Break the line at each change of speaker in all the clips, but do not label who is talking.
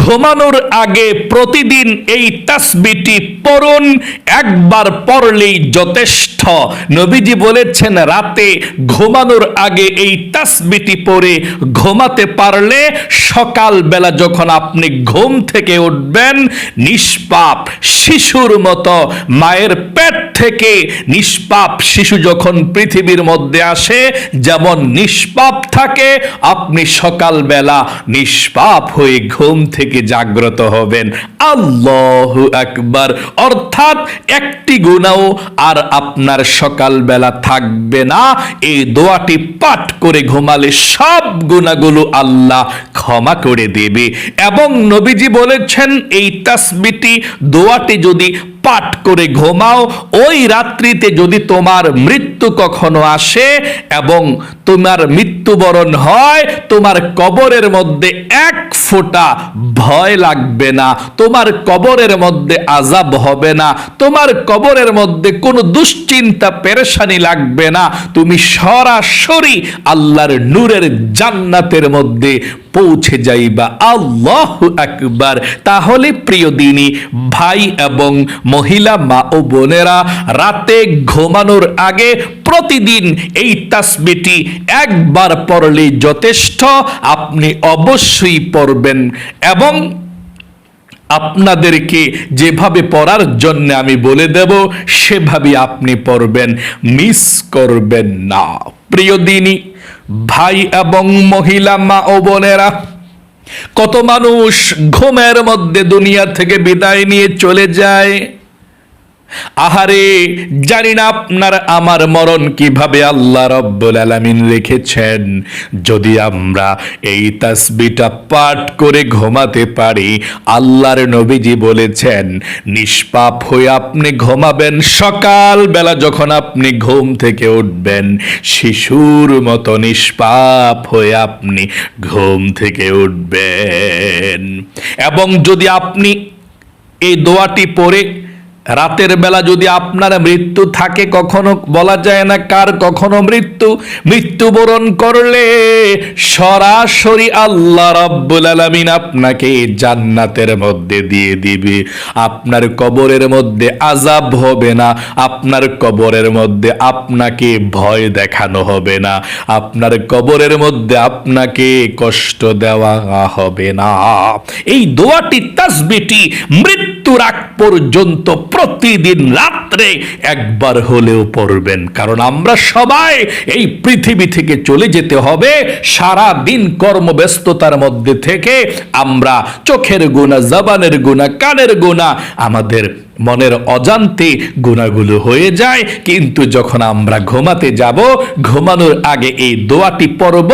ঘুমানোর আগে প্রতিদিন এই তাসবিহটি পড়ুন, একবার পড়লেই যথেষ্ট। নবীজি বলেছেন রাতে ঘুমানোর আগে এই তাসবিহটি পড়ে ঘুমাতে পারলে সকালবেলা যখন আপনি ঘুম থেকে উঠবেন নিষ্পাপ শিশুর মতো, মায়ের পেট থেকে নিষ্পাপ শিশু যখন পৃথিবীর মধ্যে আসে যেমন নিষ্পাপ থাকে, আপনি সকালবেলা নিষ্পাপ হয়ে ঘুম থেকে জাগ্রত হবেন। আল্লাহু আকবার। অর্থাৎ একটি গুনাহ আর আপনার সকালবেলা থাকবে না। এই দোয়াটি পাঠ করে ঘুমালে সব গুনাহগুলো আল্লাহ ক্ষমা করে দেবে। এবং নবীজি বলেছেন এই তাসবিহটি দোয়াটি যদি পাঠ করে ঘুমাও, ওই রাত্রিতে যদি তোমার মৃত্যু কখনো আসে এবং তোমার মৃত্যুবরণ হয়, তোমার কবরের মধ্যে এক ফোঁটা ভয় লাগবে না, তোমার কবরের মধ্যে আযাব হবে না, তোমার কবরের মধ্যে কোনো দুশ্চিন্তা পেরেশানি লাগবে না। তুমি সরাসরি আল্লাহর নূরের জান্নাতের মধ্যে পৌঁছে যাইবা। আল্লাহু আকবার। তাহলে প্রিয় দিনী ভাই এবং মহিলা মা ও বোনেরা, রাতে ঘুমানোর আগে প্রতিদিন এই তাসবিহটি একবার পড়লে যথেষ্ট। আপনি অবশ্যই পড়বেন এবং আপনাদেরকে যেভাবে পড়ার জন্য আমি বলে দেব সেভাবে আপনি পড়বেন, মিস করবেন না। প্রিয় দিনী ভাই এবং মহিলা মা ও বোনেরা, কত মানুষ ঘুমের মধ্যে দুনিয়া থেকে বিদায় নিয়ে চলে যায়। আহারে, জানি না আপনার আমার মরণ কিভাবে আল্লাহ রাব্বুল আলামিন রেখেছেন। যদি আমরা এই তাসবিহটা পাঠ করে ঘুমাতে পারি, আল্লাহর নবীজি বলেছেন নিষ্পাপ হয়ে আপনি ঘুমাবেন, সকালবেলা যখন আপনি ঘুম থেকে উঠবেন শিশুর মতো নিষ্পাপ হয়ে আপনি ঘুম থেকে উঠবেন। এবং যদি আপনি এই দোয়াটি পড়ে রাতের বেলা যদি আপনার মৃত্যু থাকে, কখনো বলা যায় না কার কখনো মৃত্যুবরণ করলে সরাসরি আল্লাহ রাব্বুল আলামিন আপনাকে জান্নাতের মধ্যে দিয়ে দিবে। আপনার কবরের মধ্যে আযাব হবে না, আপনার কবরের মধ্যে আপনাকে ভয় দেখানো হবে না, আপনার কবরের মধ্যে আপনাকে কষ্ট দেওয়া হবে না। এই দোয়াটি তাসবিহটি মৃত্যুর আগ পর্যন্ত প্রতিদিন রাত্রে একবার হলেও পড়বেন। কারণ আমরা সবাই এই পৃথিবী থেকে চলে যেতে হবে। সারা দিন কর্মব্যস্ততার মধ্যে থেকে আমরা চোখের গুনাহ, জবানের গুনাহ, কানের গুনাহ, আমাদের মনের অজান্তে গুনাহগুলো হয়ে যায়। কিন্তু যখন আমরা ঘুমাতে যাব, ঘুমানোর আগে এই দোয়াটি পড়ব,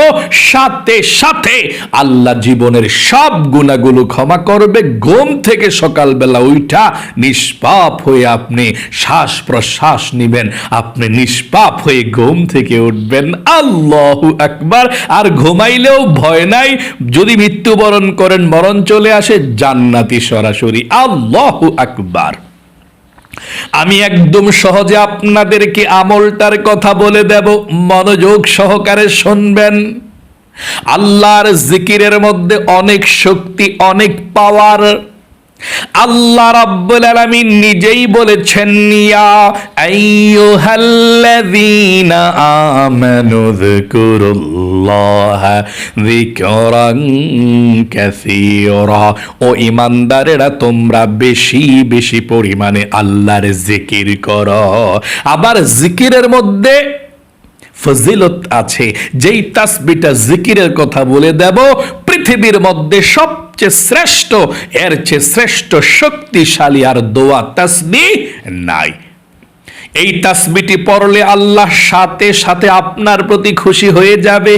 সাথে সাথে আল্লাহ জীবনের সব গুনাহগুলো ক্ষমা করবে। ঘুম থেকে সকালবেলা উঠা নিষ্পাপ হয়ে আপনি শ্বাস প্রশ্বাস নিবেন, আপনি নিষ্পাপ হয়ে ঘুম থেকে উঠবেন। আল্লাহু আকবার। আর ঘুমাইলেও ভয় নাই, যদি মৃত্যুবরণ করেন, মরণ চলে আসে, জান্নাতি সরাসরি। আল্লাহু আকবার। আমি একদম সহজে আপনাদেরকে আমলটার কথা বলে দেব, মনোযোগ সহকারে শুনবেন। আল্লাহর জিকিরের মধ্যে অনেক শক্তি, অনেক পাওয়ার। আল্লাহ রাব্বুল আলামিন নিজেই বলেছেন, ইয়া আইয়ুহাল্লাযীনা আমানু যিকুরুল্লাহা যিকরান কাসীরা। ও ঈমানদারেরা, তোমরা বেশি বেশি পরিমাণে আল্লাহর জিকির করো। আবার জিকিরের মধ্যে ফজিলত আছে। যেই তাসবিহটা জিকিরের কথা বলে দেব, পৃথিবীর মধ্যে সবচেয়ে শ্রেষ্ঠ, এর চেয়ে শ্রেষ্ঠ শক্তিশালী আর দোয়া তাসবিহ নাই। এই তাসবিহটি পড়লে আল্লাহ সাথে সাথে আপনার প্রতি খুশি হয়ে যাবে,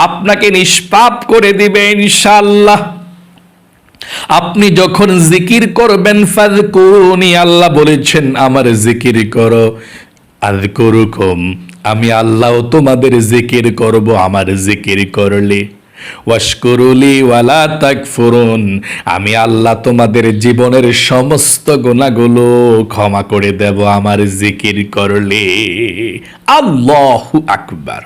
আপনাকে নিষ্পাপ করে দিবে ইনশাআল্লাহ। আপনি যখন জিকির করবেন, ফাযকুরুনি, আল্লাহ বলেছেন আমার জিকির করো, আযকুরুকুম, আমি আল্লাহ তোমাদের জিকির করব। আমার জিকির করলে ওয়াশকুরুলি ওয়ালা তাকফুরুন, আমি আল্লাহ তোমাদের জীবনের সমস্ত গুনাহগুলো ক্ষমা করে দেব আমার জিকির করলে। আল্লাহু আকবার।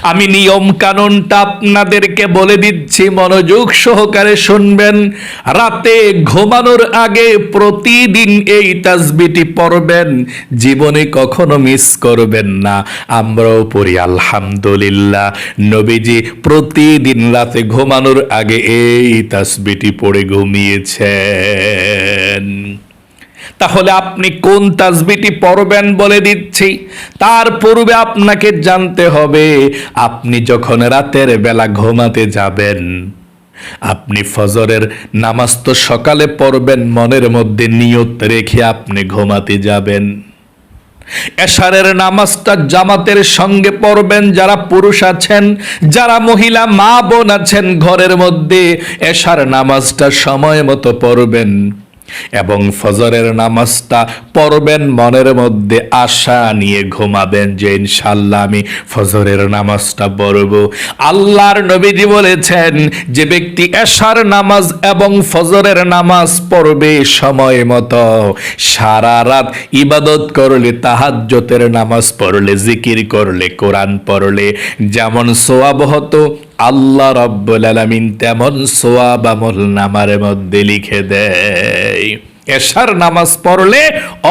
আমি নিয়ম কানুনটা আপনাদেরকে বলে দিচ্ছি, মনোযোগ সহকারে শুনবেন। রাতে ঘুমানোর আগে প্রতিদিন এই তাসবিহটি পড়বেন, জীবনে কখনো মিস করবেন না। আমরাও পড়ি আলহামদুলিল্লাহ। নবীজি প্রতিদিন রাতে ঘুমানোর আগে এই তাসবিহটি পড়ে ঘুমিয়েছেন। তাহলে আপনি কোন তাসবিহটি পড়বেন বলে দিচ্ছি। তার পূর্বে আপনাকে জানতে হবে, আপনি যখন রাতের বেলা ঘুমাতে যাবেন, আপনি ফজরের নামাজ তো সকালে পড়বেন, মনের মধ্যে নিয়ত রেখে আপনি ঘুমাতে যাবেন। এশারের নামাজটা জামাতের সঙ্গে পড়বেন, যারা পুরুষ আছেন, যারা মহিলা মা বোন আছেন ঘরের মধ্যে, এশার নামাজটা সময় মতো পড়বেন এবং ফজরের নামাজটা পড়বেন, মনের মধ্যে আশা নিয়ে ঘুমাবেন যে ইনশাআল্লাহ আমি ফজরের নামাজটা পড়ব। আল্লাহর নবীজি বলেছেন, যে ব্যক্তি এশার নামাজ এবং ফজরের নামাজ পড়বে সময় মতো, সারা রাত ইবাদত করলে, তাহাজ্জুদের নামাজ পড়লে, জিকির করলে, কোরআন পড়লে যেমন সওয়াব হতো, আল্লাহ রাব্বুল আলামিন তেমন সওয়াব আমলনামার মধ্যে লিখে দেয়। এশার নামাজ পড়লে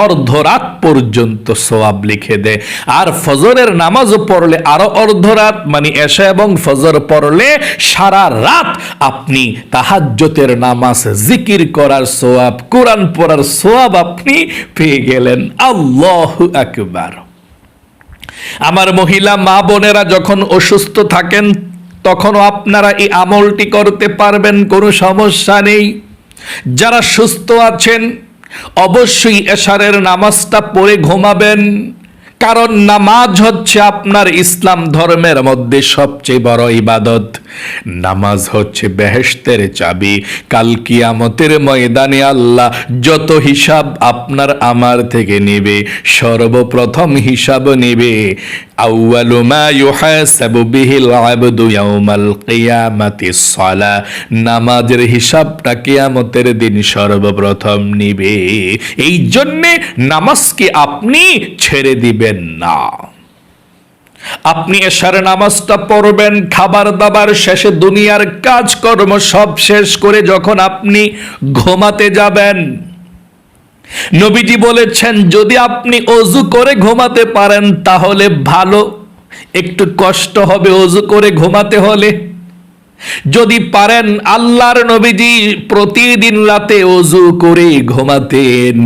অর্ধরাত পর্যন্ত সওয়াব লিখে দেয়, আর ফজরের নামাজও পড়লে আরো অর্ধরাত, মানে এশা এবং ফজর পড়লে সারা রাত আপনি তাহাজ্জুদের নামাজ, জিকির করার সওয়াব, কোরআন পড়ার সওয়াব আপনি পেয়ে গেলেন। আল্লাহু আকবার। আমার মহিলা মা বোনেরা যখন অসুস্থ থাকেন, তখনও আপনারা এই আমলটি করতে পারবেন, কোনো সমস্যা নেই। যারা সুস্থ আছেন অবশ্যই এশারের নামাজটা পড়ে ঘুমাবেন, কারণ নামাজ হচ্ছে আপনার ইসলাম ধর্মের মধ্যে সবচেয়ে বড় ইবাদত। নামাজ হচ্ছে বেহেশতের চাবি। কাল কিয়ামতের ময়দানে আল্লাহ যত হিসাব আপনার আমার থেকে নেবে, সর্বপ্রথম হিসাব নেবে আউয়ালু মা ইউহাসাবু বিহিল আবদু ইয়াউমাল কিয়ামাতিস সালাহ। নামাজের হিসাবটা কিয়ামতের দিন সর্বপ্রথম নিবে। এই জন্যে নামাজকে আপনি ছেড়ে দিবেন না। আপনি এশার নামাজটা পড়বেন, খাবার দাবার শেষে, দুনিয়ার কাজকর্ম সব শেষ করে যখন আপনি ঘুমাতে যাবেন, নবীজি বলেছেন যদি আপনি ওযু করে ঘুমাতে পারেন তাহলে ভালো, একটু কষ্ট হবে ওযু করে ঘুমাতে হলে। যদি পারেন, আল্লাহর নবীজি প্রতিদিন রাতে ওযু করে ঘুমাতেন।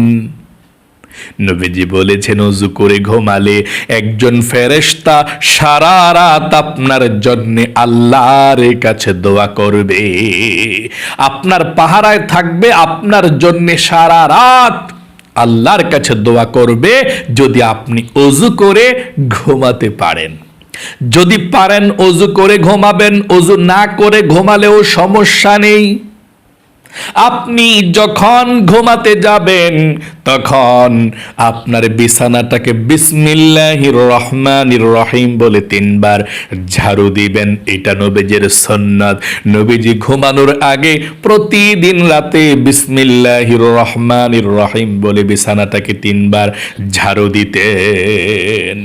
নবীজি বলেছেন, ওযু করে ঘুমালে একজন ফেরেশতা সারা রাত আপনার জন্য আল্লাহর কাছে দোয়া করবে, আপনার পাহারায় থাকবে, আপনার জন্য সারা রাত আল্লাহর কাছে দোয়া করবে, যদি আপনি ওযু করে ঘুমাতে পারেন। যদি পারেন ওযু করে ঘুমাবেন, ওযু না করে ঘুমালেও সমস্যা নেই। আপনি যখন ঘুমাতে যাবেন তখন আপনার বিছানাটাকে বিসমিল্লাহির রহমানির রহিম বলে 3 বার ঝাড়ু দিবেন। এটা নবীজির সুন্নাত। নবীজি ঘুমানোর আগে প্রতিদিন রাতে বিসমিল্লাহির রহমানির রহিম বলে বিছানাটাকে 3 বার ঝাড়ু দিতেন।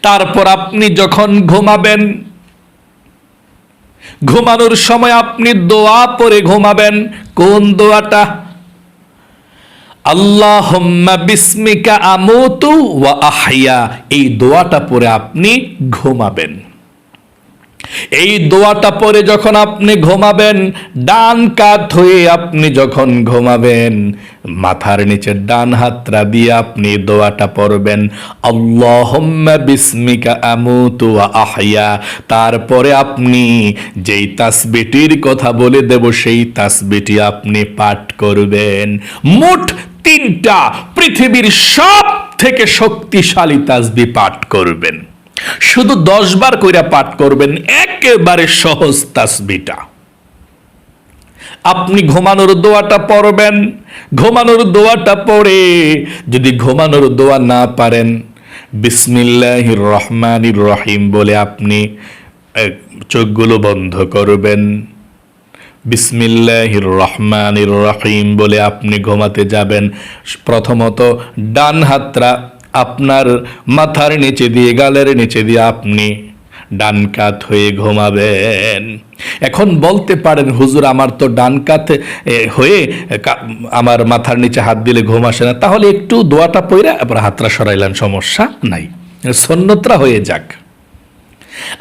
তারপর আপনি যখন ঘুমাবেন, ঘুমানোর সময় আপনি দোয়া পড়ে ঘুমাবেন। কোন দোয়াটা? আল্লাহুম্মা বিসমিকা আমুতু ওয়া আহইয়া। এই দোয়াটা পড়ে আপনি ঘুমাবেন। এই দোয়াটা পড়ে যখন আপনি ঘুমাবেন, ডান কাত হয়ে আপনি যখন ঘুমাবেন, মাথার নিচে ডান হাতটা দিয়ে আপনি দোয়াটা পড়বেন, আল্লাহুম্মা বিসমিকা আমুতু ওয়া আহইয়া। তারপরে আপনি যেই তাসবিহটির কথা বলে দেব সেই তাসবিহটি আপনি পাঠ করবেন। মোট 3টা পৃথিবীর সব থেকে শক্তিশালী তাসবিহ পাঠ করবেন। শুধু 10 বার কইরা পাঠ করবেন, একেবারে সহজ তাসবিহটা। আপনি ঘুমানোর দোয়াটা পড়বেন। ঘুমানোর দোয়াটা পড়ে যদি ঘুমানোর দোয়া না পারেন, বিসমিল্লাহির রহমানির রহিম বলে আপনি চোখগুলো বন্ধ করবেন। বিসমিল্লাহির রহমানির রহিম বলে আপনি ঘুমাতে যাবেন। প্রথমত ডান হাতটা আপনার মাথার নিচে দিয়ে, গালের নিচে দিয়ে আপনি ডান কাত হয়ে ঘুমাবেন। এখন বলতে পারেন, হুজুর আমার তো ডান কাত হয়ে আমার মাথার নিচে হাত দিলে ঘুম আসে না, তাহলে একটু দোয়াটা পড়ে আবার হাতটা সরাইলেন, সমস্যা নাই, সুন্নতরা হয়ে যাক।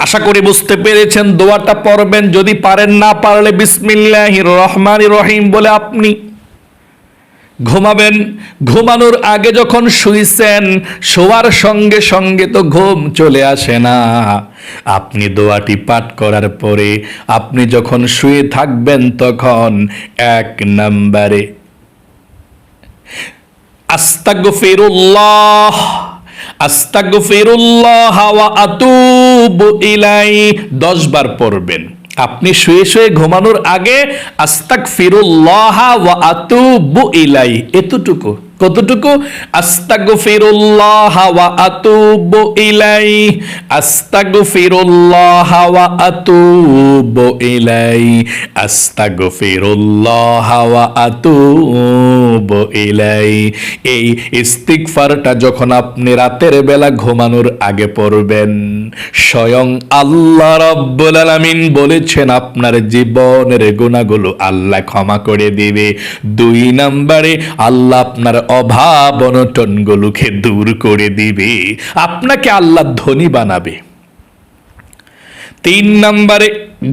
আশা করি বুঝতে পেরেছেন। দোয়াটা পড়বেন, যদি পারেন, না পারলে বিসমিল্লাহির রহমানির রহিম বলে আপনি ঘুমাবেন। ঘুমানোর আগে যখন শুইছেন, শোয়ার সঙ্গে সঙ্গে তো ঘুম চলে আসে না। আপনি দোয়াটি পাঠ করার পরে আপনি যখন শুয়ে থাকবেন, তখন 1 নম্বরে আস্তাগফিরুল্লাহ আস্তাগফিরুল্লাহ ওয়া আতুবু ইলাইহি 10 বার পড়বেন। আপনি শুয়ে শুয়ে ঘুমানোর আগে আস্তাগফিরুল্লাহ ওয়া আতুবু ইলাইহি, এতটুকু। কতটুকু? আস্তাগফিরুল্লাহ ওয়া আতুবু ইলাইহি, আস্তাগফিরুল্লাহ ওয়া আতুবু ইলাইহি, আস্তাগফিরুল্লাহ ওয়া আতুবু ইলাইহি। এই ইস্তিগফারটা যখন আপনি রাতের বেলা ঘুমানোর আগে পড়বেন, স্বয়ং আল্লাহ রাব্বুল আলামিন বলেছেন আপনার জীবনের গুনাহগুলো আল্লাহ ক্ষমা করে দিবে। 2 নম্বরে আল্লাহ আপনার অভাব অনটনগুলোকে দূর করে দিবে, আপনাকে আল্লাহ ধনী বানাবে। 3 নম্বরে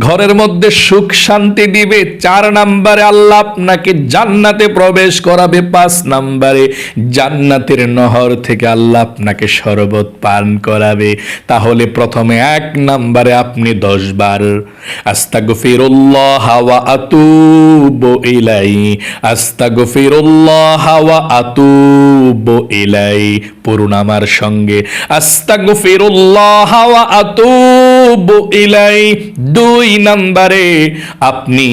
ঘরের মধ্যে সুখ শান্তি দিবে। 4 নম্বরে আল্লাহ আপনাকে জান্নাতে প্রবেশ করাবে। 5 নম্বরে জান্নাতের নহর থেকে আল্লাহ আপনাকে শরবত পান করাবে। তাহলে প্রথমে 1 নম্বরে আপনি 10 বার আস্তাগফিরুল্লাহ ওয়া আতুবু ইলাইহি, আস্তাগফিরুল্লাহ ওয়া আতুবু ইলাইহি পড়ুন আমার সঙ্গে, আস্তাগফিরুল্লাহ ওয়া আতুবু ইলাইহি। 2 নম্বরে আপনি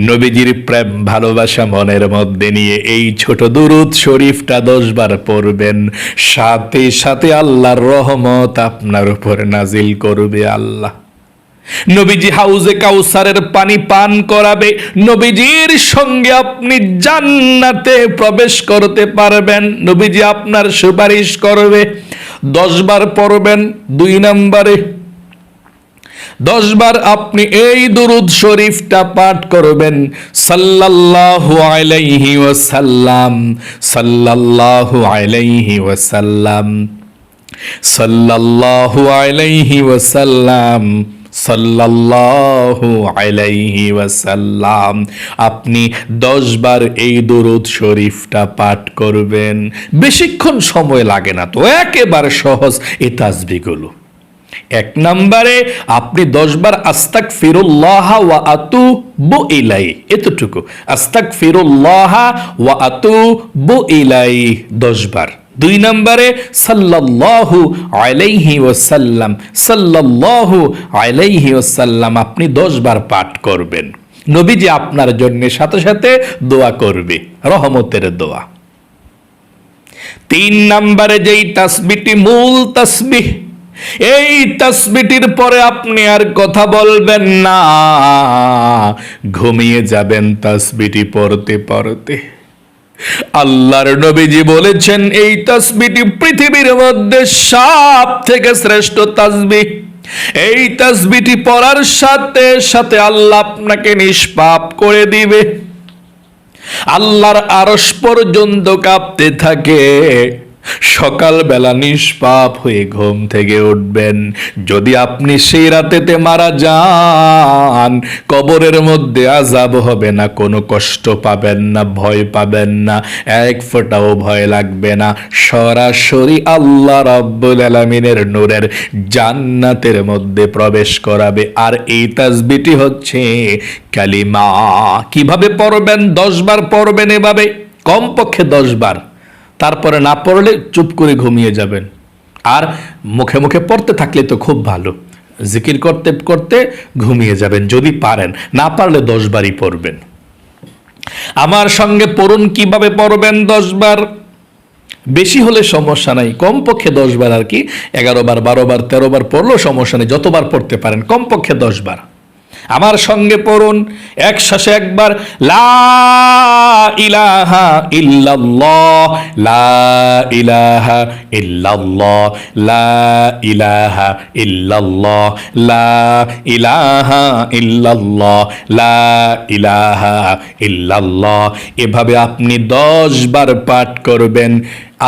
নবীজির প্রেম ভালোবাসা মনের মধ্যে নিয়ে এই ছোট দুরূদ শরীফটা 10 বার পড়বেন। সাথে সাথে আল্লাহর রহমত আপনার উপর নাজিল করবে আল্লাহ। নবীজি হাউজে কাউসারের পানি পান করাবে। নবীজির সঙ্গে আপনি জান্নাতে প্রবেশ করতে পারবেন। নবীজি আপনার সুপারিশ করবে। 10 বার পড়বেন। 2 নম্বরে 10 বার আপনি এই দুরূদ শরীফটা পাঠ করবেন, সাল্লাল্লাহু আলাইহি ওয়াসাল্লাম, সাল্লাল্লাহু আলাইহি ওয়াসাল্লাম, সাল্লাল্লাহু আলাইহি ওয়াসাল্লাম, সাল্লাল্লাহু আলাইহি ওয়াসাল্লাম। আপনি 10 বার এই দুরূদ শরীফটা পাঠ করবেন। বেশিক্ষণ সময় লাগে না তো, একেবারে সহজ এই তাসবিহগুলো। 1 নম্বরে আপনি 10 বার আস্তাগফিরুল্লাহ ওয়া আতুবু ইলাইহি, এতটুকু, আস্তাগফিরুল্লাহ ওয়া আতুবু ইলাইহি 10 বার। 2 নম্বরে সাল্লাল্লাহু আলাইহি ওয়াসাল্লাম, সাল্লাল্লাহু আলাইহি ওয়াসাল্লাম আপনি 10 বার পাঠ করবেন। নবীজি আপনার জন্য সাথে সাথে দোয়া করবে, রহমতের দোয়া। 3 নম্বরে যেই তাসবিহটি মূল তাসবিহ, এই তাসবিহটির পরে আপনি আর কথা বলবেন না, ঘুমিয়ে যাবেন তাসবিহটি পড়তে পড়তে। আল্লাহর নবীজি বলেছেন এই তাসবিহটি পৃথিবীর মধ্যে সবথেকে শ্রেষ্ঠ তাসবিহ। এই তাসবিহটি পড়ার সাথে সাথে আল্লাহ আপনাকে নিষ্পাপ করে দিবে। আল্লাহর আরশ পর্যন্ত কাঁপতে থাকে। সকালবেলা নিষ্পাপ হয়ে ঘুম থেকে উঠবেন। যদি আপনি সেই রাতেতে মারা যান, কবরের মধ্যে আযাব হবে না, কোনো কষ্ট পাবেন না, ভয় পাবেন না, 1 ফোঁটাও ভয় লাগবে না। সরাসরি আল্লাহ রাব্বুল আলামিনের নূরের জান্নাতের মধ্যে প্রবেশ করাবে। আর এই তাসবিহটি হচ্ছে কালিমা। কিভাবে পড়বেন? 10 বার পড়বেন এভাবে, কমপক্ষে 10 বার। তারপরে না পড়লে চুপ করে ঘুমিয়ে যাবেন। আর মুখে মুখে পড়তে থাকলে তো খুব ভালো, জিকির করতে করতে ঘুমিয়ে যাবেন যদি পারেন। না পারলে 10 বারই পড়বেন। আমার সঙ্গে পড়ুন। কিভাবে পড়বেন? 10 বার, বেশি হলে সমস্যা নাই, কমপক্ষে 10 বার আর কি। 11 বার, 12 বার, 13 বার পড়লেও সমস্যা নেই, যতবার পড়তে পারেন, কমপক্ষে 10 বার। আমার সঙ্গে পড়ুন এক শ্বাসে একবার, লা ইলাহা ইল্লাল্লাহ, লা ইলাহা ইল্লাল্লাহ, লা ইলাহা ইল্লাল্লাহ, লা ইলাহা ইল্লাল্লাহ, লা ইলাহা ইল্লাল্লাহ। এভাবে আপনি 10 বার পাঠ করবেন।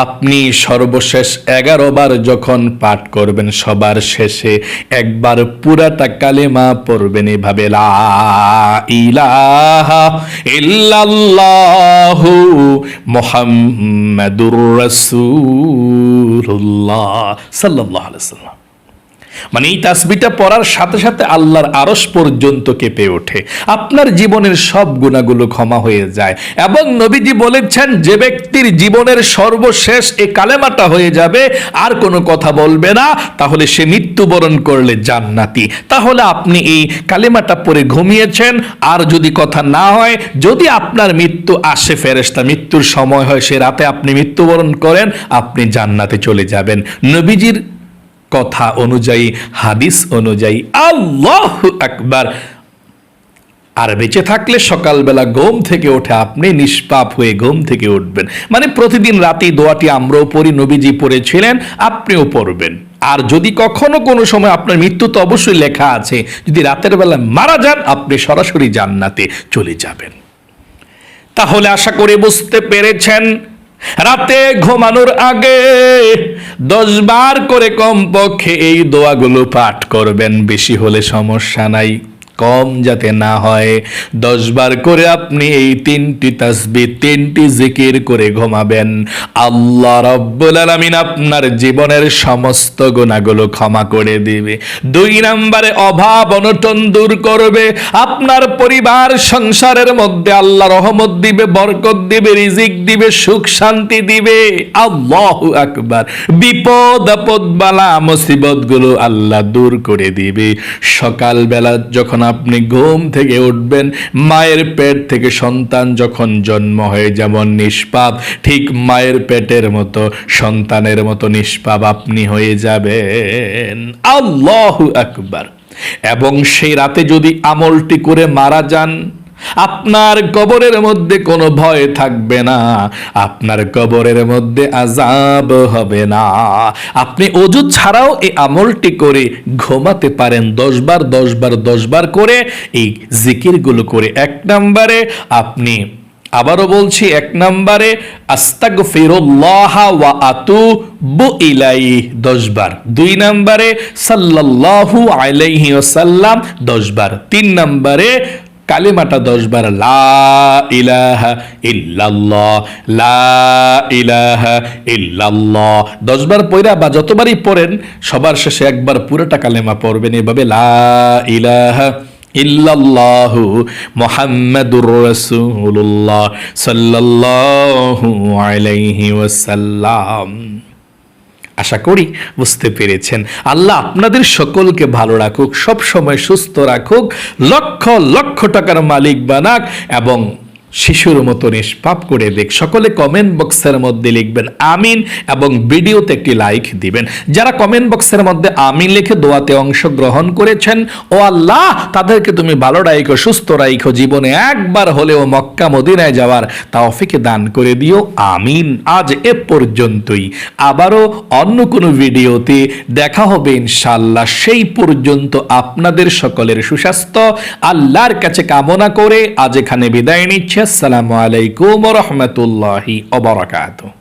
আপনি সর্বশেষ 11 বার যখন পাঠ করবেন, সবার শেষে একবার পুরাটা কালেমা পড়বেন এভাবে, লা ইলাহা ইল্লাল্লাহু মুহাম্মাদুর রাসূলুল্লাহ সাল্লাল্লাহু আলাইহি ওয়াসাল্লাম। মানে এই তাসবিহটা পড়ার সাথে সাথে আল্লাহর আরশ পর্যন্ত কেঁপে ওঠে, আপনার জীবনের সব গুনাহগুলো ক্ষমা হয়ে যায়। এবং নবীজি বলেছেন, যে ব্যক্তির জীবনের সর্বশেষ এই কালেমাটা হয়ে যাবে, আর কোনো কথা বলবে না, তাহলে সে মৃত্যুবরণ করলে জান্নাতি। তাহলে আপনি এই কালেমাটা পড়ে ঘুমিয়েছেন, আর যদি কথা না হয়, যদি আপনার মৃত্যু আসে, ফেরেশতা মৃত্যুর সময় হয়, সে রাতে আপনি মৃত্যুবরণ করেন, আপনি জান্নাতে চলে যাবেন। নবীজির কথা অনুযায়ী, হাদিস অনুযায়ী। আল্লাহু আকবার। আর বেঁচে থাকলে সকালবেলা ঘুম থেকে উঠে আপনি নিষ্পাপ হয়ে ঘুম থেকে উঠবেন। মানে প্রতিদিন রাতে দোয়াটি আমরাও পড়ি, নবীজি পড়েছিলেন, আপনিও পড়বেন। আর যদি কখনো কোনো সময় আপনার মৃত্যু তো অবশ্যই লেখা আছে, যদি রাতের বেলা মারা যান, আপনি সরাসরি জান্নাতে চলে যাবেন। তাহলে আশা করি বুঝতে পেরেছেন, রাতে ঘুমানোর আগে 10 বার করে কমপক্ষে এই দোয়াগুলো পাঠ করবেন। বেশি হলে সমস্যা নাই, কম যাতে না হয়। 10 বার করে আপনি এই 3টি তাসবিহ, 3টি জিকির করে ঘুমাবেন। আল্লাহ রাব্বুল আলামিন আপনার জীবনের সমস্ত গুনাহগুলো ক্ষমা করে দিবে। 2 নম্বরে অভাব অনটন দূর করবে। আপনার পরিবার সংসারের মধ্যে আল্লাহ রহমত দিবে, বরকত দিবে, রিজিক দিবে, সুখ শান্তি দিবে। আল্লাহু আকবার। বিপদ আপদ বালা মুসিবত গুলো আল্লাহ দূর করে দিবে। সকালবেলা যখন আপনি ঘুম থেকে উঠবেন, মায়ের পেট থেকে সন্তান যখন জন্ম হয়ে যেমন নিষ্পাপ, ঠিক মায়ের পেটের মতো সন্তানের মতো নিষ্পাপ আপনি হয়ে যাবেন। আল্লাহু আকবার। এবং সেই রাতে যদি আমলটি করে মারা যান, আপনার কবরের মধ্যে কোনো ভয় থাকবে না, আপনার কবরের মধ্যে আযাব হবে না। আপনি ওযু ছাড়াও এই আমলটি করে ঘুমাতে পারেন। 10 বার 10 বার 10 বার করে এই জিকিরগুলো করে। 1 নম্বরে আপনি, আবারও বলছি, 1 নম্বরে আস্তাগফিরুল্লাহ ওয়া আতুবু ইলাইহি 10 বার। 2 নম্বরে সাল্লাল্লাহু আলাইহি ওয়াসাল্লাম 10 বার। 3 নম্বরে কালেমাটা 10 বার, লা ইলাহা ইল্লাল্লাহ, লা ইলাহা ইল্লাল্লাহ 10 বার পড়া, বা যতবারই পড়েন সবার শেষে একবার পুরোটা কালেমা পড়বেন এভাবে, লা ইলাহা ইল্লাল্লাহু মুহাম্মাদুর রাসূলুল্লাহ সাল্লাল্লাহু আলাইহি ওয়াসাল্লাম। আশা করি বুঝতে পেরেছেন। আল্লাহ আপনাদের সকলকে ভালো রাখুক, সব সময় সুস্থ রাখুক, লক্ষ লক্ষ টাকার মালিক বানাক, এবং শিশুর মতো নিষ্পাপ করে দেখ। সকলে কমেন্ট বক্সের মধ্যে লিখবেন আমিন, এবং ভিডিওতে একটি লাইক দিবেন। যারা কমেন্ট বক্সের মধ্যে আমিন লিখে দোয়াতে অংশগ্রহণ করেছেন, ও আল্লাহ তাদেরকে তুমি ভালো রাখো, সুস্থ রাখো, জীবনে একবার হলেও মক্কা মদিনায় যাওয়ার তৌফিক দান করে দিও, আমিন। আজ এ পর্যন্তই, আবারও অন্য কোনো ভিডিওতে দেখা হবে ইনশাআল্লাহ। সেই পর্যন্ত আপনাদের সকলের সুস্বাস্থ্য আল্লাহর কাছে কামনা করে আজ এখানে বিদায় নিচ্ছে। আসসালামু আলাইকুম ওয়া রাহমাতুল্লাহি ওয়া বারাকাতুহু।